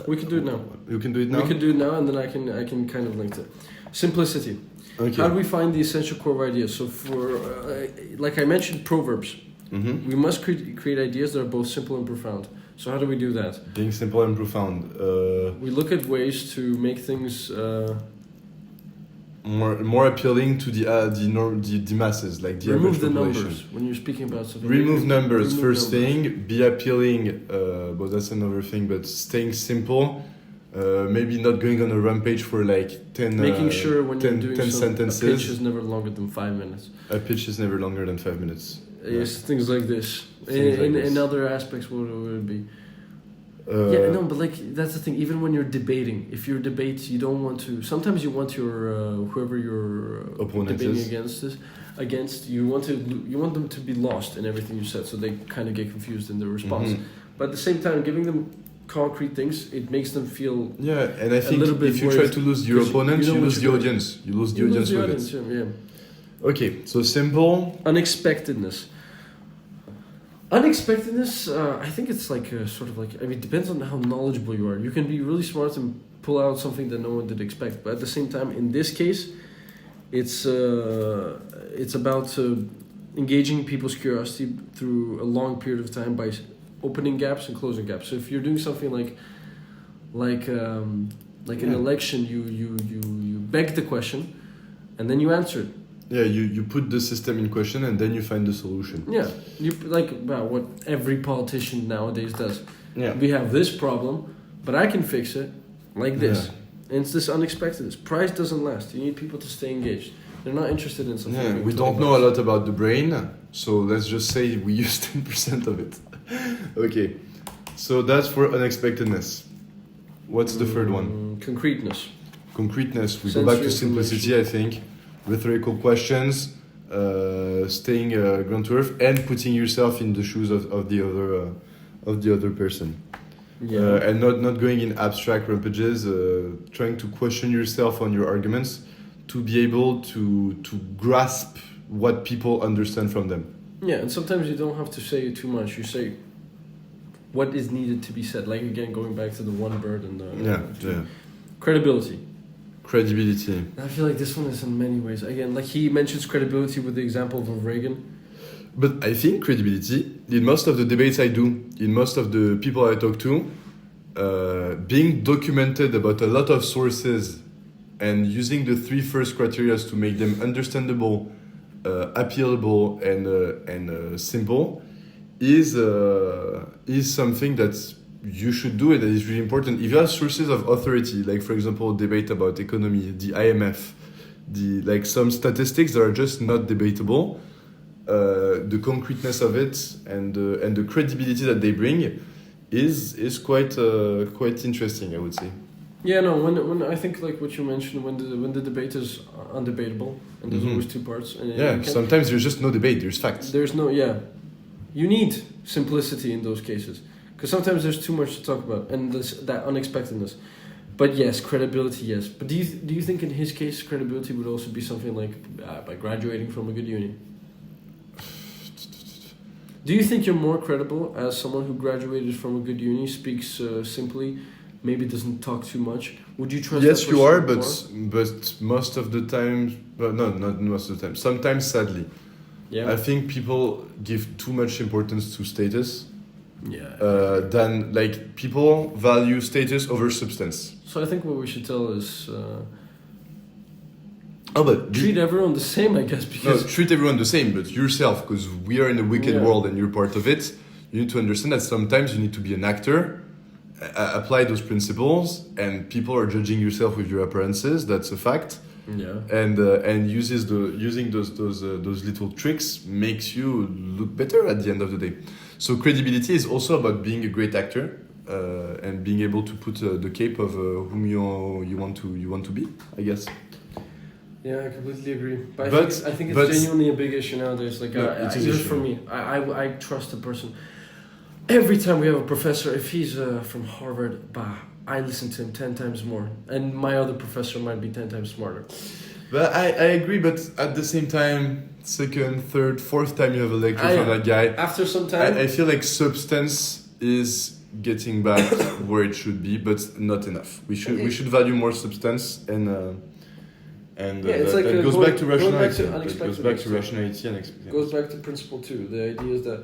We can do it now. You can do it now? We can do it now, and then I can kind of link it. Simplicity. Okay. How do we find the essential core ideas? So for, like I mentioned, proverbs. Mm-hmm. We must create ideas that are both simple and profound. So how do we do that? Being simple and profound. We look at ways to make things more appealing to the masses, like the remove average the population. numbers when you're speaking about something. Remove numbers. First thing, be appealing. But that's another thing. But staying simple. Maybe not going on a rampage for like 10 making sure when 10, you're doing 10 sentences. sentences. A pitch is never longer than 5 minutes. A pitch is never longer than 5 minutes. Yes, things like this. In other aspects, what would it be? Yeah, no, but like that's the thing. Even when you're debating, if you're debates, you don't want to. Sometimes you want your whoever you're opponent debating is. against. You want them to be lost in everything you said, so they kind of get confused in their response. Mm-hmm. But at the same time, giving them concrete things, it makes them feel and I think if you try to lose your opponent, you lose the audience. You lose the audience with it. Yeah. Okay, so simple. Unexpectedness, I think it's like sort of like, I mean, it depends on how knowledgeable you are. You can be really smart and pull out something that no one did expect, but at the same time, in this case, it's about engaging people's curiosity through a long period of time by opening gaps and closing gaps. So if you're doing something like an election, you beg the question, and then you answer it. Yeah, you put the system in question and then you find the solution. Yeah, you like what every politician nowadays does. Yeah, we have this problem, but I can fix it like this. Yeah. And it's this unexpected. Price doesn't last. You need people to stay engaged. They're not interested in something. Yeah, we don't know a lot about the brain, so let's just say we use 10% of it. Okay, so that's for unexpectedness. What's the third one? Concreteness. Concreteness. We go back to simplicity, I think. Rhetorical questions, staying ground to earth, and putting yourself in the shoes of the other person. Yeah. And not going in abstract rampages, trying to question yourself on your arguments to be able to grasp what people understand from them. Yeah, and sometimes you don't have to say too much. You say what is needed to be said. Like, again, going back to the one bird and the... Credibility. I feel like this one is in many ways. Again, like he mentions credibility with the example of Reagan. But I think credibility, in most of the debates I do, in most of the people I talk to, being documented about a lot of sources and using the 3 first criteria to make them understandable, appealable, and simple is something that's you should do it. That is really important. If you have sources of authority, like for example, debate about economy, the IMF, like some statistics that are just not debatable, the concreteness of it and the credibility that they bring is quite interesting, I would say. Yeah, no. When I think like what you mentioned, when the debate is undebatable, and there's always two parts. And Yeah, sometimes there's just no debate. There's facts. There's no You need simplicity in those cases, because sometimes there's too much to talk about, and that unexpectedness. But yes, credibility, yes. But do you think in his case credibility would also be something like by graduating from a good uni? Do you think you're more credible as someone who graduated from a good uni, speaks simply, maybe doesn't talk too much? Would you trust? Yes, that you are, person but most of the time, well, no, not most of the time. Sometimes, sadly, yeah, I think people give too much importance to status. Yeah. Than like people value status over substance. So I think what we should tell is But treat everyone the same, I guess, because treat everyone the same, but yourself, because we are in a wicked Yeah. world and you're part of it. You need to understand that sometimes you need to be an actor, apply those principles, and people are judging yourself with your appearances. That's a fact. yeah. And using those little tricks makes you look better at the end of the day. So credibility is also about being a great actor and being able to put the cape of whom you want to be, I guess. Yeah, I completely agree. But I think but- it's genuinely a big issue nowadays. Like, No, it is even issue. for me, I trust a person. Every time we have a professor, if he's from Harvard, I listen to him 10 times more. And my other professor might be 10 times smarter. But I agree, but at the same time, second, third, fourth time you have a lecture from that guy, After some time, I feel like substance is getting back where it should be, but not enough. We should value more substance and it's like, that goes going- back to going back rationality. to That goes unexpected back to stuff. rationality and expectation. goes back to principle two. The idea is that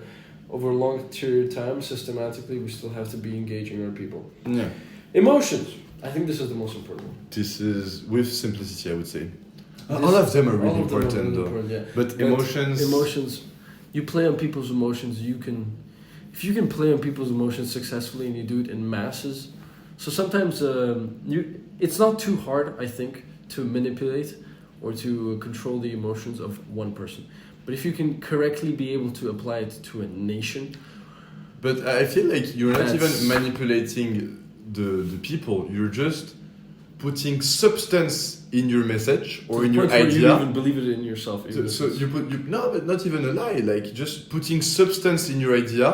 over a long period of time, systematically, we still have to be engaging our people. Yeah, Emotions. I think this is the most important one. this is with simplicity, I would say. All of them are really All of them are important, really though. important, yeah. But Emotions. You play on people's emotions. If you can play on people's emotions successfully, and you do it in masses. So sometimes it's not too hard, I think, to manipulate or to control the emotions of one person. But if you can correctly be able to apply it to a nation. But I feel like you're not That's- even manipulating the people. You're just putting substance in your message or to in the your point where idea. you even believe it in yourself. even So if it's- no, but not even a lie. Like just putting substance in your idea,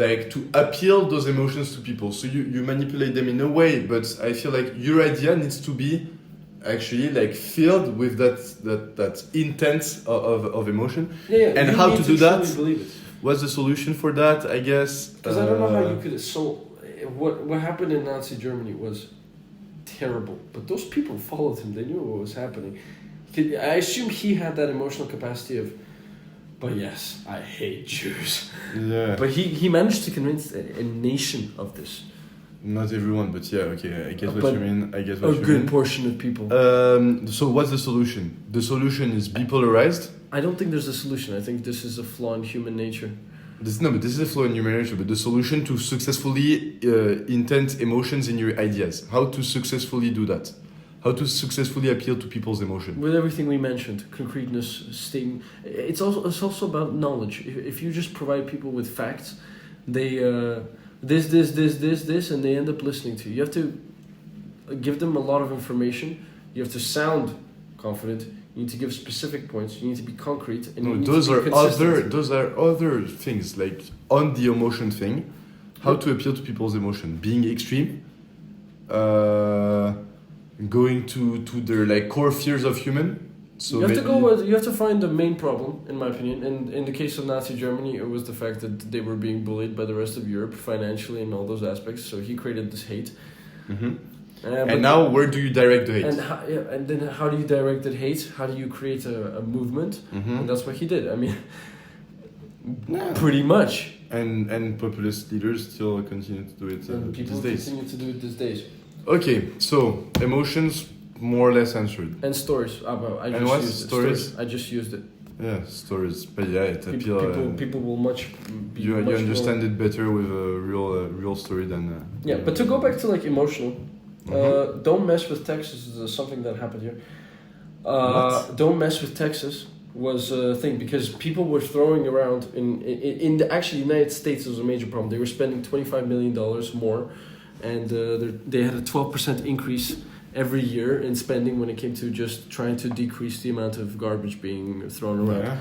like to appeal those emotions to people. So you manipulate them in a way, but I feel like your idea needs to be actually like filled with that intent of emotion. Yeah, And you how need to do that? truly believe it. What's the solution for that? I guess. Because I don't know how you could. So, what happened in Nazi Germany was terrible. But those people followed him. They knew what was happening. I assume he had that emotional capacity of. But yes, I hate Jews. Yeah. But he managed to convince a nation of this. Not everyone, but yeah, okay, I get what But you mean. I get A what you good mean. portion of people. So what's the solution? The solution is be polarized. I don't think there's a solution. I think this is a flaw in human nature. But this is a flaw in human nature. But the solution to successfully intent emotions in your ideas. How to successfully do that? How to successfully appeal to people's emotion? With everything we mentioned, concreteness, stating, it's also about knowledge. If you just provide people with facts, they this, and they end up listening to you. You have to give them a lot of information. You have to sound confident. You need to give specific points. You need to be concrete. And you No, need those to be are consistent. those are other things. Like on the emotion thing, how to appeal to people's emotion, being extreme, going to their like core fears of human. So you have to maybe- go with, you have to find the main problem, in my opinion. And in the case of Nazi Germany, it was the fact that they were being bullied by the rest of Europe financially and all those aspects. So he created this hate. Mhm. But- And now, where do you direct the hate? and then how do you direct that hate? How do you create a movement? Mhm. And that's what he did. I mean, Yeah. pretty much. And populist leaders still continue to do it And people these days. continue to do it these days. Okay, so emotions more or less answered. And stories. I And just what's used it. stories? I just used it. Yeah, stories. But yeah, it appeal. People will much. Be You much understand more, it better with a real story than. Yeah, but to go back to like emotional, Mhm. don't mess with Texas is something that happened here. What? Don't mess with Texas was a thing because people were throwing around in the actually United States was a major problem. They were spending $25 million more, and they had a 12% increase every year in spending when it came to just trying to decrease the amount of garbage being thrown around. Yeah.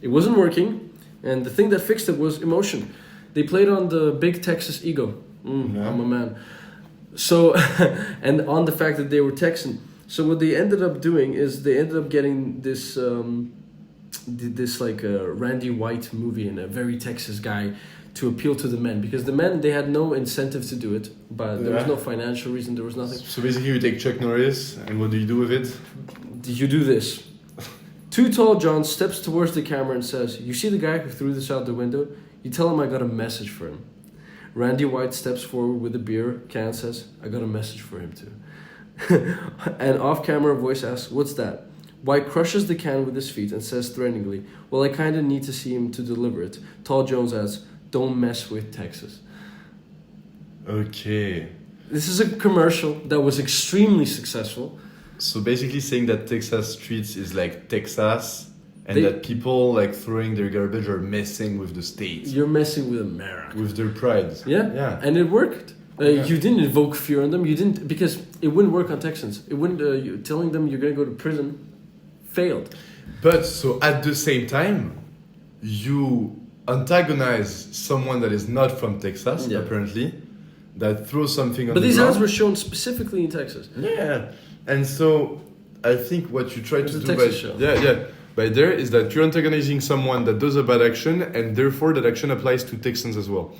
It wasn't working, and the thing that fixed it was emotion. They played on the big Texas ego. I'm a man. So, and on the fact that they were Texan. So what they ended up doing is they ended up getting this Randy White movie and a very Texas guy to appeal to the men, because the men, they had no incentive to do it, but there was no financial reason, there was nothing. So basically you take Chuck Norris, and what do you do with it? You do this. Too Tall John steps towards the camera and says, "You see the guy who threw this out the window? You tell him I got a message for him." Randy White steps forward with a beer can and says, "I got a message for him too." And off-camera voice asks, "What's that?" White crushes the can with his feet and says threateningly, "Well, I kind of need to see him to deliver it." Tall Jones asks, "Don't mess with Texas." Okay. This is a commercial that was extremely successful. So basically saying that Texas streets is like Texas, and that people like throwing their garbage are messing with the state. You're messing with America. With their pride. Yeah. And it worked. You didn't invoke fear on them. You didn't, because it wouldn't work on Texans. It wouldn't. You telling them you're gonna go to prison failed. But so at the same time, you antagonize someone that is not from Texas, apparently, that throws something on the ground. But these ads were shown specifically in Texas. Yeah. And so I think what you try to do by by there is that you're antagonizing someone that does a bad action, and therefore that action applies to Texans as well.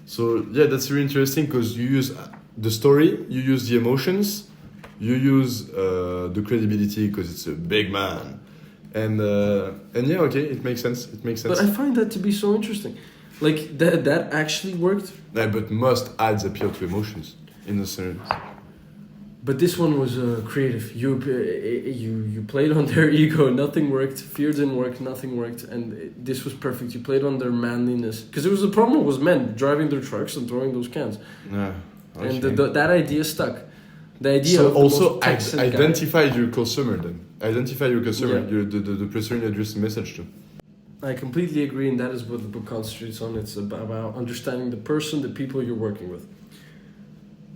So yeah, that's really interesting because you use the story, you use the emotions, you use the credibility because it's a big man, and yeah, okay, it makes sense. It makes sense. But I find that to be so interesting, like that actually worked. Yeah, but most ads appeal to emotions in a sense. But this one was creative. You played on their ego. Nothing worked. Fear didn't work. Nothing worked. And this was perfect. You played on their manliness. Because the problem was men driving their trucks and throwing those cans. Yeah. Okay. And that idea stuck. The idea so of also identify your consumer then. Identify your consumer. Yeah. You're the person you address the message to. I completely agree, and that is what the book concentrates on. It's about understanding the person, the people you're working with.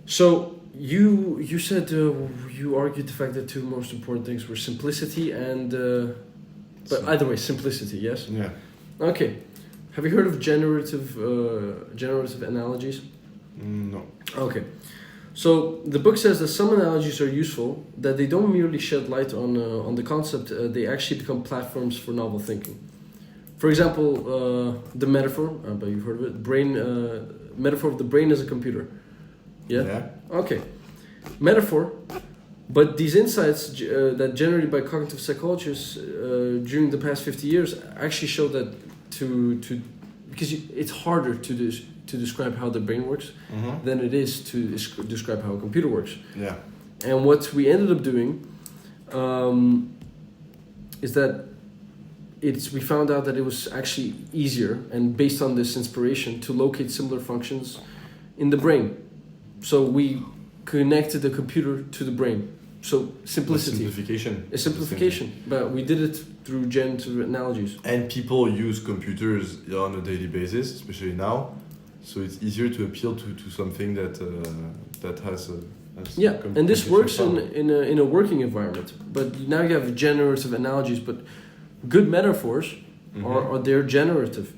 So you said you argued the fact that two most important things were simplicity and but either way, simplicity, yes? Yeah. Okay. Have you heard of generative analogies? No. Okay. So the book says that some analogies are useful, that they don't merely shed light on the concept, they actually become platforms for novel thinking. For example, the metaphor, but you've heard of it, metaphor of the brain as a computer. Yeah? Okay. Metaphor, but these insights that generated by cognitive psychologists during the past 50 years actually show that because it's harder to describe how the brain works than it is to describe how a computer works. Yeah. And what we ended up doing is that we found out that it was actually easier, and based on this inspiration, to locate similar functions in the brain. So we connected the computer to the brain. So simplicity. A simplification. But we did it through generative analogies. And people use computers on a daily basis, especially now. So it's easier to appeal to something that has and this works in a working environment. But now you have generative analogies, but good metaphors are they're generative.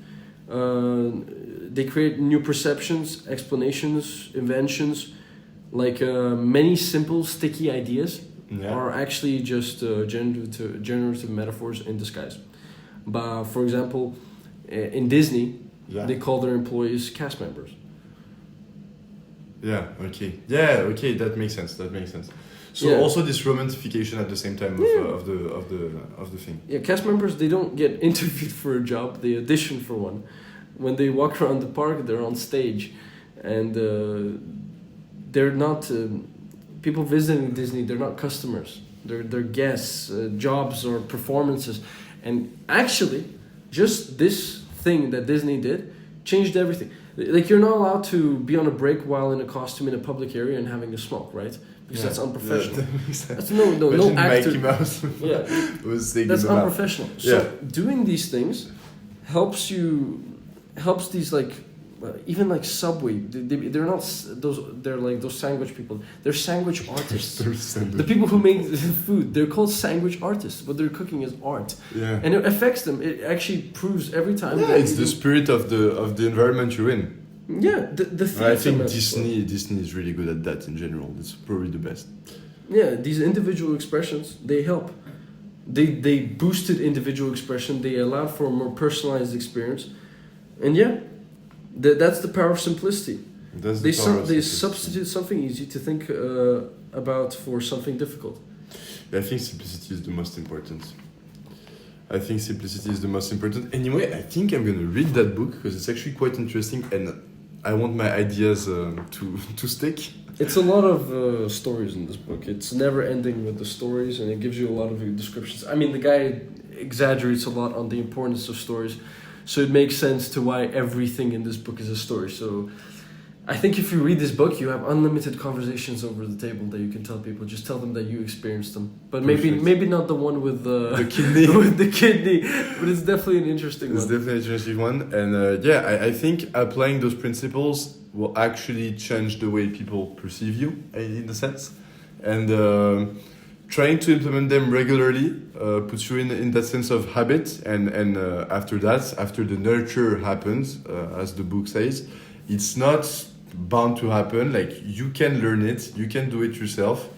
They create new perceptions, explanations, inventions. Like many simple, sticky ideas are actually just generative metaphors in disguise. But for example, in Disney, they call their employees cast members. Yeah. Okay. Yeah. Okay. That makes sense. So also this romantification at the same time of the thing. Yeah, cast members, they don't get interviewed for a job; they audition for one. When they walk around the park, they're on stage, and they're not people visiting Disney. They're not customers. They're guests, jobs or performances, and actually, just this thing that Disney did changed everything. Like you're not allowed to be on a break while in a costume in a public area and having a smoke, right? Because that's unprofessional. That's no actor. Mikey Mouse. Yeah, was saying that's about. unprofessional. So doing these things helps these like even like Subway. They're not those. They're like those sandwich people. They're sandwich artists. The people who make food, they're called sandwich artists. What they're cooking is art. Yeah. And it affects them. It actually proves every time. Yeah, it's the spirit of the environment you're in. Yeah, the I think Disney is really good at that in general. It's probably the best. Yeah, these individual expressions, they help. They boosted individual expression. They allowed for a more personalized experience, and yeah, that's the power of simplicity. They substitute something easy to think about for something difficult. I think simplicity is the most important. Anyway, I think I'm gonna read that book because it's actually quite interesting, and I want my ideas to stick. It's a lot of stories in this book. It's never ending with the stories, and it gives you a lot of descriptions. I mean, the guy exaggerates a lot on the importance of stories, so it makes sense to why everything in this book is a story. So I think if you read this book, you have unlimited conversations over the table that you can tell people. Just tell them that you experienced them. But maybe not the one with the kidney. with the kidney. But it's definitely an interesting one. It's definitely an interesting one. And I think applying those principles will actually change the way people perceive you, in a sense. And trying to implement them regularly puts you in that sense of habit. And after that, after the nurture happens, as the book says, it's not bound to happen. Like, you can learn it, you can do it yourself,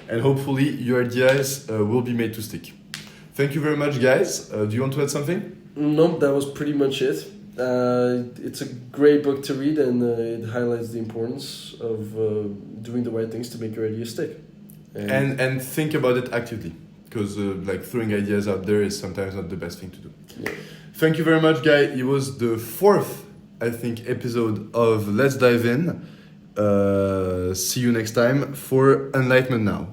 and hopefully your ideas will be made to stick. Thank you very much, guys. Do you want to add something? No, that was pretty much it. It's a great book to read, and it highlights the importance of doing the right things to make your ideas stick. And think about it actively, because like throwing ideas out there is sometimes not the best thing to do. Yeah. Thank you very much, guys. It was the 4th, I think, episode of Let's Dive In. See you next time for Enlightenment Now.